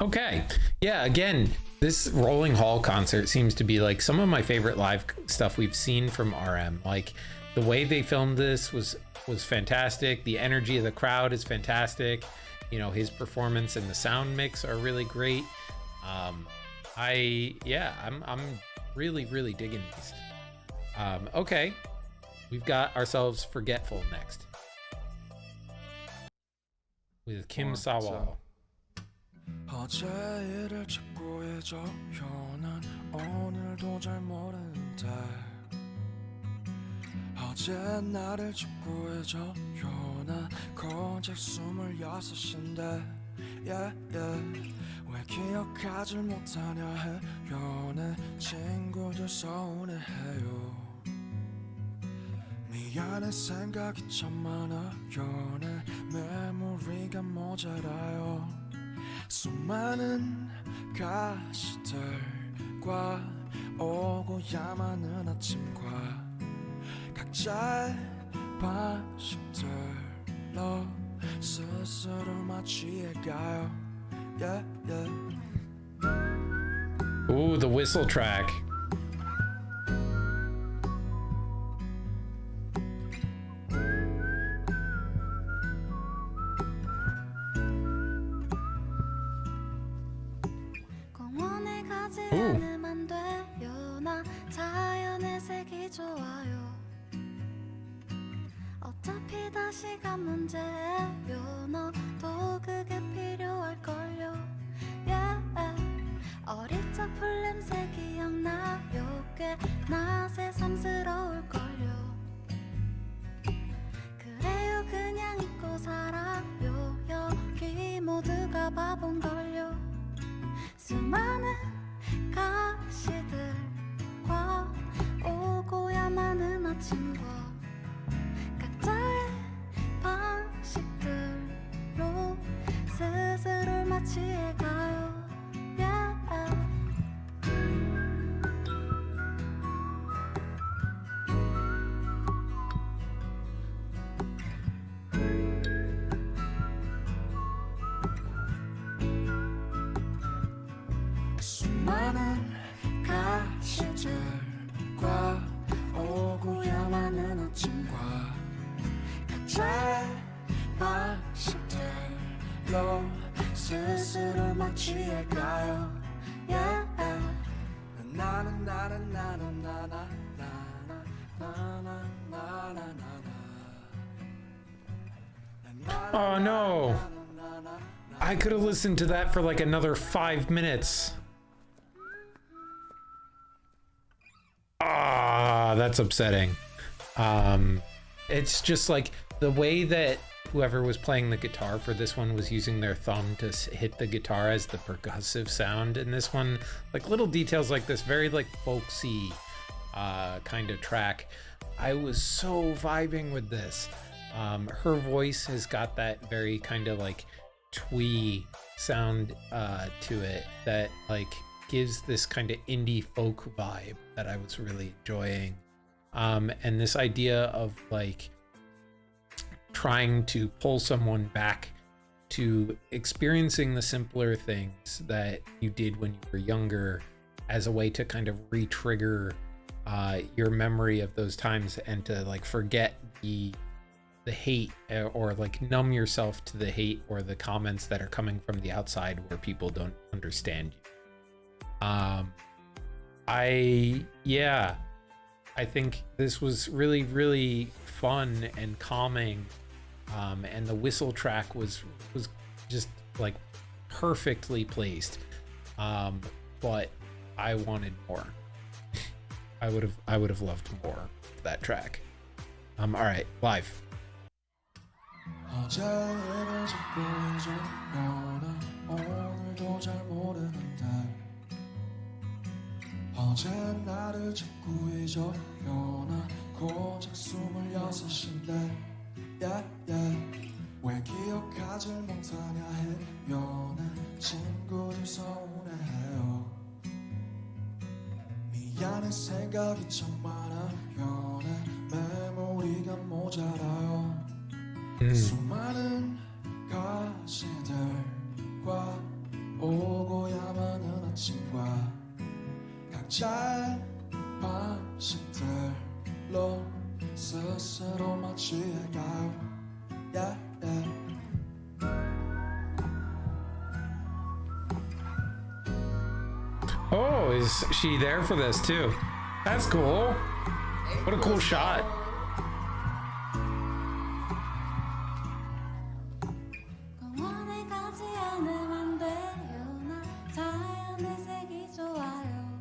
Okay. Yeah, again, this Rolling Hall concert seems to be like some of my favorite live stuff we've seen from RM. Like the way they filmed this was fantastic. The energy of the crowd is fantastic. You know, his performance and the sound mix are really great. I'm really digging these. Okay. We've got ourselves Forgetful next. With Kim Sawal. 어제 일을 찾고 잊어요. 난 오늘도 잘 모르는데 어제 나를 찾고 잊어요. 나 고작 26인데 yeah, yeah. 왜 기억하질 못하냐 해요. 내 친구들 서운해해요. 미안해 생각이 참 많아요. 내 메모리가 모자라요. 수많은 가시들과 오고야만 아침과 각자의 방식들로 스스로 마취해가요. Yeah, yeah. Ooh, the whistle track. 어차피 다시 간 문제예요. 너도 그게 필요할걸요. Yeah. 어릴 적 풀냄새 기억나요. 꽤나 새삼스러울걸요. 그래요 그냥 잊고 살아요. 여기 모두가 바본걸요. 수많은 가시들과 오고야 많은 아침과 각자의 방식들로 스스로를 마취해가요. Yeah. 각자의 방식대로 스스로 마취해가요. Yeah. 나는 나는 나는 나나 나나 나나 나나 나나. Oh no. I could have listened to that for like another 5 minutes. Ah, that's upsetting. It's just like the way that whoever was playing the guitar for this one was using their thumb to hit the guitar as the percussive sound in this one. Like little details like this, very like folksy kind of track. I was so vibing with this. Her voice has got that very kind of like twee sound to it that like gives this kind of indie folk vibe that I was really enjoying. And this idea of like trying to pull someone back to experiencing the simpler things that you did when you were younger as a way to kind of re-trigger your memory of those times and to like forget the hate or like numb yourself to the hate or the comments that are coming from the outside where people don't understand you. I think this was really, really fun and calming. And the whistle track was just like perfectly placed. But I wanted more. I would have loved more of that track. All right, live. 어제를 짓고 잊었거나 오늘도 잘 모르는데 어제 나를 짓고 잊었거나 고작 26인데 yeah, yeah. 왜 기억하질 못하냐 해요 내 친구들 서운해해요 미안해 생각이 참 많아요 내 메모리가 모자라요 수많은 가시들과 오고야만 아침과 각자의 방식들로 스스로 마취해가요 yeah, yeah. Oh, is she there for this too? That's cool. What a cool shot. 공원에 가지 않으면 돼요 나 자연의 색이 좋아요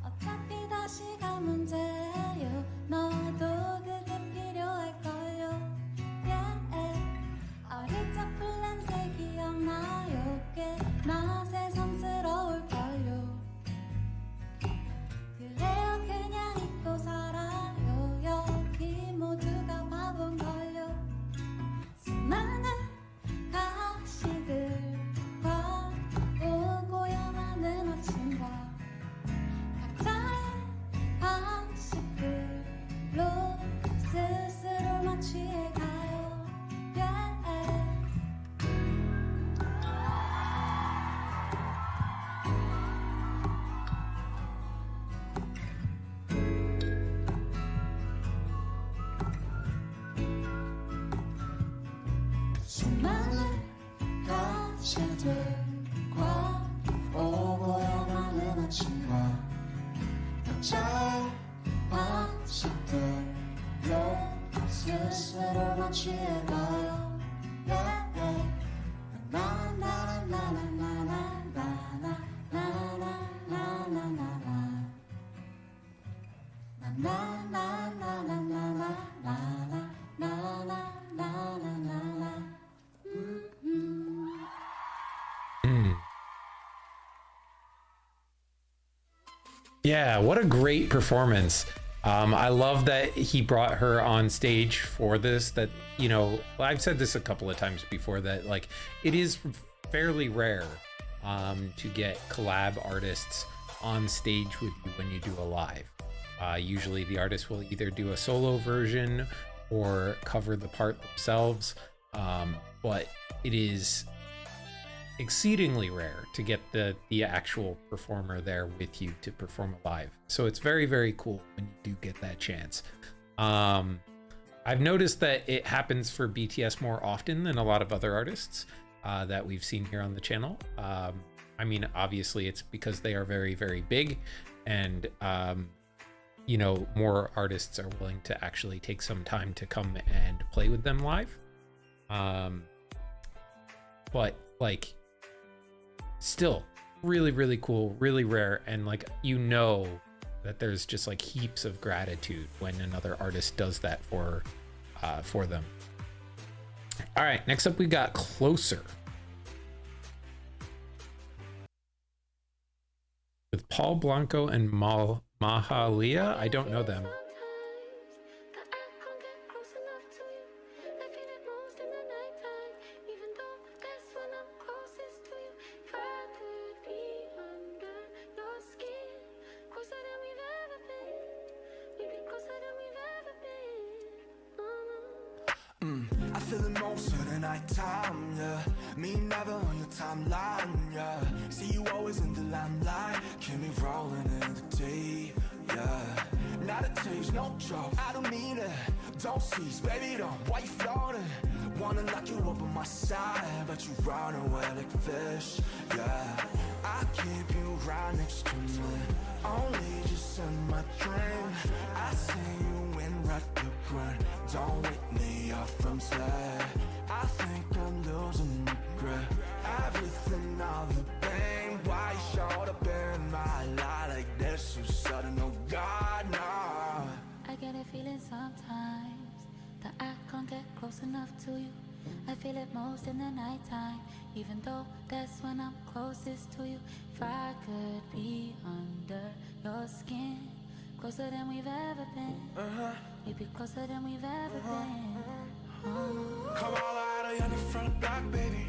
어차피 다시 가면 돼요 너도 그게 필요할걸요 yeah. 어릴 적 푸른색 기억나요 꽤나 새삼스러울걸요 그래요 그냥 잊고 살아요 여기 모두가 바본걸요 수많은 가시들과 오고야 많은 아침과 각자의 방식들로 스스로 마취해가요 yeah. 수많은 가시들과 오고야 많은 아침과 각자의 방식들로 스스로 마취해가요 yeah, yeah. Yeah, what a great performance. I love that he brought her on stage for this. That, you know, I've said this a couple of times before that like it is fairly rare to get collab artists on stage with you when you do a live. Usually the artist will either do a solo version or cover the part themselves, but it is exceedingly rare to get the actual performer there with you to perform live. So it's very, very cool when you do get that chance. I've noticed that it happens for BTS more often than a lot of other artists that we've seen here on the channel. I mean, obviously it's because they are very, very big, and you know, more artists are willing to actually take some time to come and play with them live. But like, still really, really cool, really rare, and like, you know that there's just like heaps of gratitude when another artist does that for them. All right, next up we got Closer with Paul Blanco and Mahalia. I don't know them. I feel it most of the night time, yeah. Me never on your timeline, yeah. See you always in the limelight, keep me rolling in the day, yeah. Not a taste, no joke, I don't mean it. Don't cease, baby, don't, why you floating? Wanna lock you up on my side, but you run away like fish, yeah. I keep you right next to me, only just in my dream. I see you in red the grind, don't wake me up from sleep. I think I'm losing my grip, everything all the pain. Why you showed up in my life like this, you sudden, oh God, no. I get a feeling sometimes that I can't get close enough to you. I feel it most in the nighttime, even though that's when I'm closest to you. If I could be under your skin, closer than we've ever been. We'd be closer than we've ever been. Come all out of your front block, baby.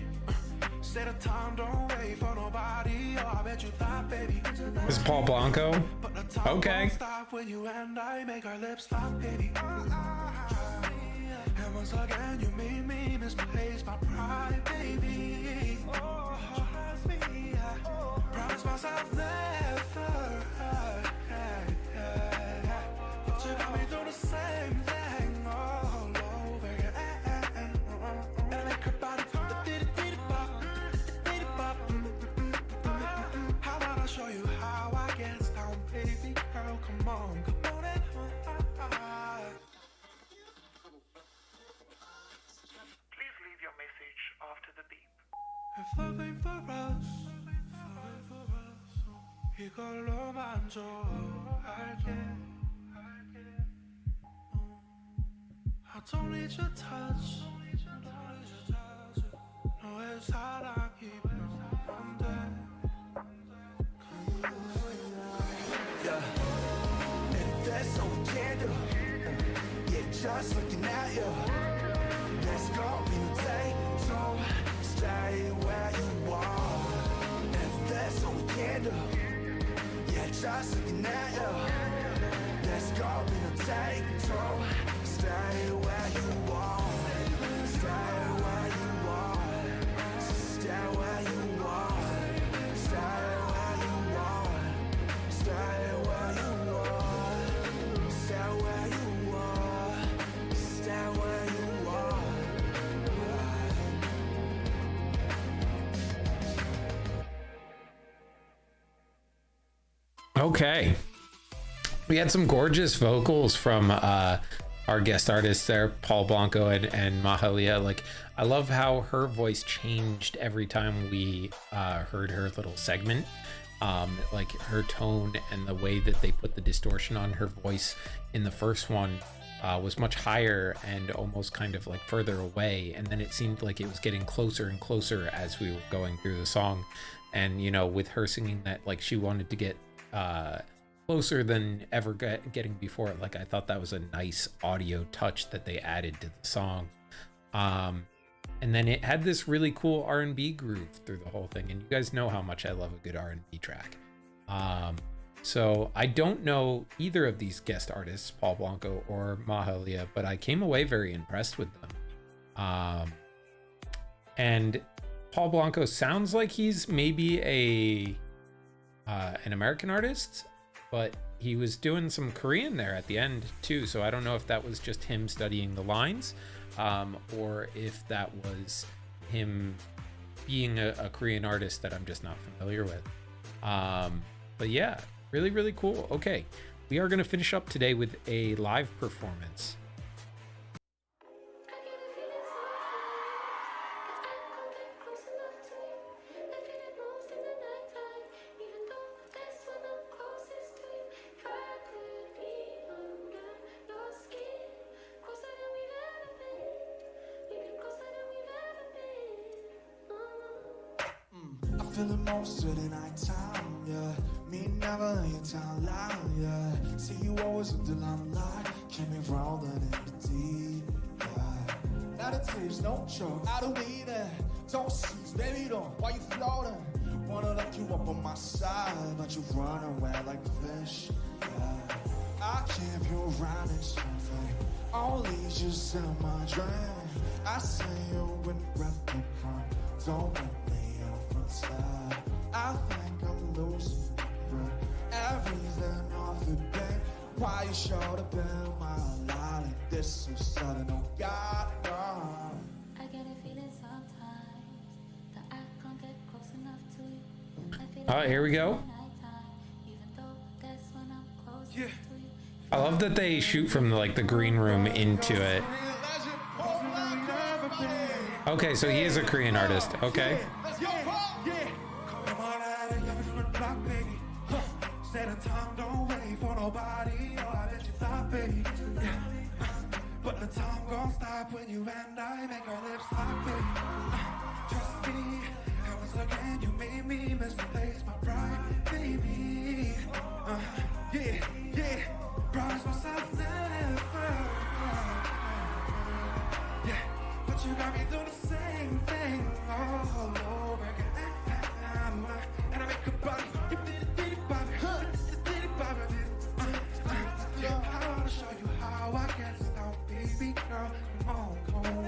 Say the time, don't wait for nobody. Oh, I bet you thought, baby. This is Paul Blanco. Okay. Stop when you and I make our lips stop, baby. And once again, you made me misplace my pride, baby. Oh, trust me, promise myself never. But you got me through the same thing all over again. And I make her body how about I show you how I get down, baby girl? Come on, come on and please leave your message after the beep. If love ain't for us, 이걸로만 좋아할게. I don't need your touch, 너의 사랑이 안 돼. Yeah, if that's all we can do, yeah, just looking at you, there's gonna be no day to stay where you are. If that's all we can do, yeah, just looking at you, there's gonna be no day to stay where you are. Stay where you are. Stay where you are. Stay where you are. Stay where you are. Stay where you are. Stay where you are. Okay. We had some gorgeous vocals from our guest artists there, Paul Blanco and Mahalia. Like, I love how her voice changed every time we heard her little segment. Like, her tone and the way that they put the distortion on her voice in the first one was much higher and almost kind of like further away. And then it seemed like it was getting closer and closer as we were going through the song. And, you know, with her singing that, like, she wanted to get closer than ever getting before. Like, I thought that was a nice audio touch that they added to the song. And then it had this really cool R&B groove through the whole thing. And you guys know how much I love a good R&B track. So I don't know either of these guest artists, Paul Blanco or Mahalia, but I came away very impressed with them. And Paul Blanco sounds like he's maybe an American artist, but he was doing some Korean there at the end too, so I don't know if that was just him studying the lines, or if that was him being a Korean artist that I'm just not familiar with. But yeah, really, really cool. Okay, we are going to finish up today with a live performance. I feel it most of the night time, yeah. Me never in town loud, yeah. See you always with the limelight, keep me rolling in the deep, yeah. Now the tears don't choke, out of weed, don't seize, baby don't. Why you floating? Wanna lock you up on my side, but you run away like a fish, yeah. I keep you around in something, only just in my dream. I see you in red and prime, don't let me off inside. I think I'm losing everything off the bank. Why you should have been my lie like this so sudden? Oh God, no. I get a feeling sometimes that I can't get close enough to you. I feel Oh, here we go. even though that's when I'm closest to you. I love that they shoot from the green room into it. Okay, so he is a Korean artist. Okay. But the time gon' stop when you and I make our lips lock, baby. Trust me, and once again you made me misplace my pride, baby. Yeah, promise myself never. Yeah, but you got me doing the same thing all over again. And I make a body, you did it, Bobby. I wanna show you how I get down, baby girl. Come on, come on.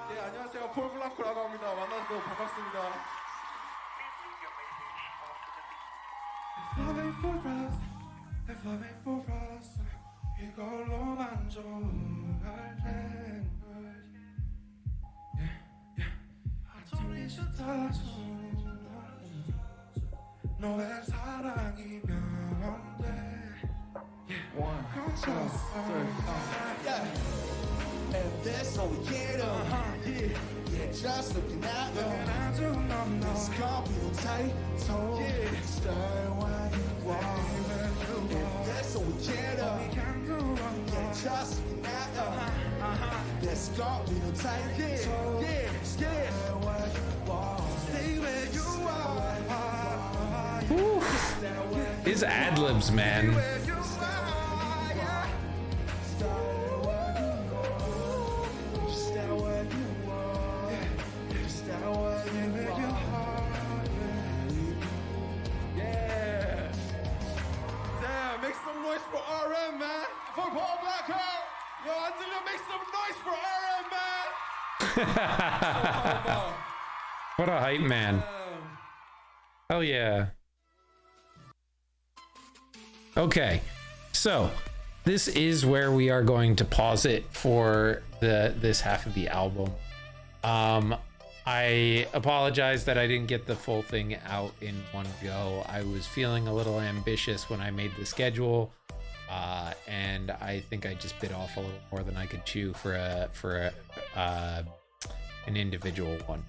네, 안녕하세요. 폴블랑코라고 합니다. 만나서 반갑습니다. If love ain't for us, if love ain't for us, 이걸로 만족할 땐 I don't need your touch. 너의 사랑이면 돼. 1, 2, 3, yeah. And that's all we get on. Yeah, just looking at them. This can't be no title. Stay where you are. And that's all we get on. Yeah, just looking at them. This can't be no title. Stay where you are. Stay where you are. His ad-libs, man. For RM, man. For Paul Blacker. Yo, Antonio, make some noise for RM, man. What a hype man. Hell yeah. Okay, so this is where we are going to pause it for this half of the album. I apologize that I didn't get the full thing out in one go. I was feeling a little ambitious when I made the schedule, and I think I just bit off a little more than I could chew for an individual one.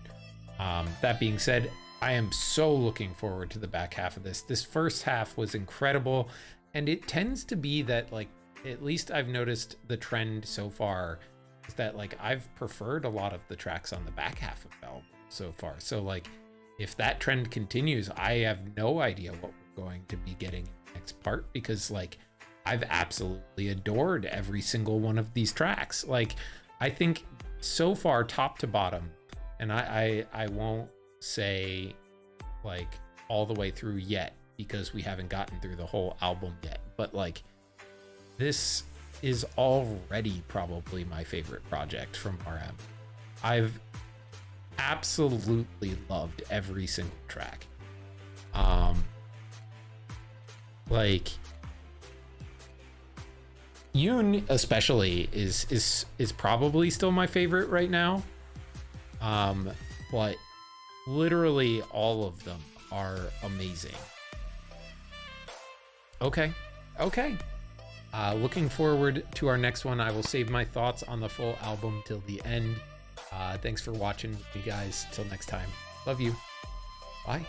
That being said, I am so looking forward to the back half of this. This first half was incredible, and it tends to be that, like, at least I've noticed the trend so far is that, like, I've preferred a lot of the tracks on the back half of the album so far. So, like, if that trend continues, I have no idea what we're going to be getting in the next part, because, like, I've absolutely adored every single one of these tracks. Like, I think so far, top to bottom, and I won't say, like, all the way through yet, because we haven't gotten through the whole album yet, but, like, this is already probably my favorite project from RM. I've absolutely loved every single track. Like Yoon especially is probably still my favorite right now. But literally all of them are amazing. Okay. Looking forward to our next one. I will save my thoughts on the full album till the end. Thanks for watching, you guys. Till next time. Love you. Bye.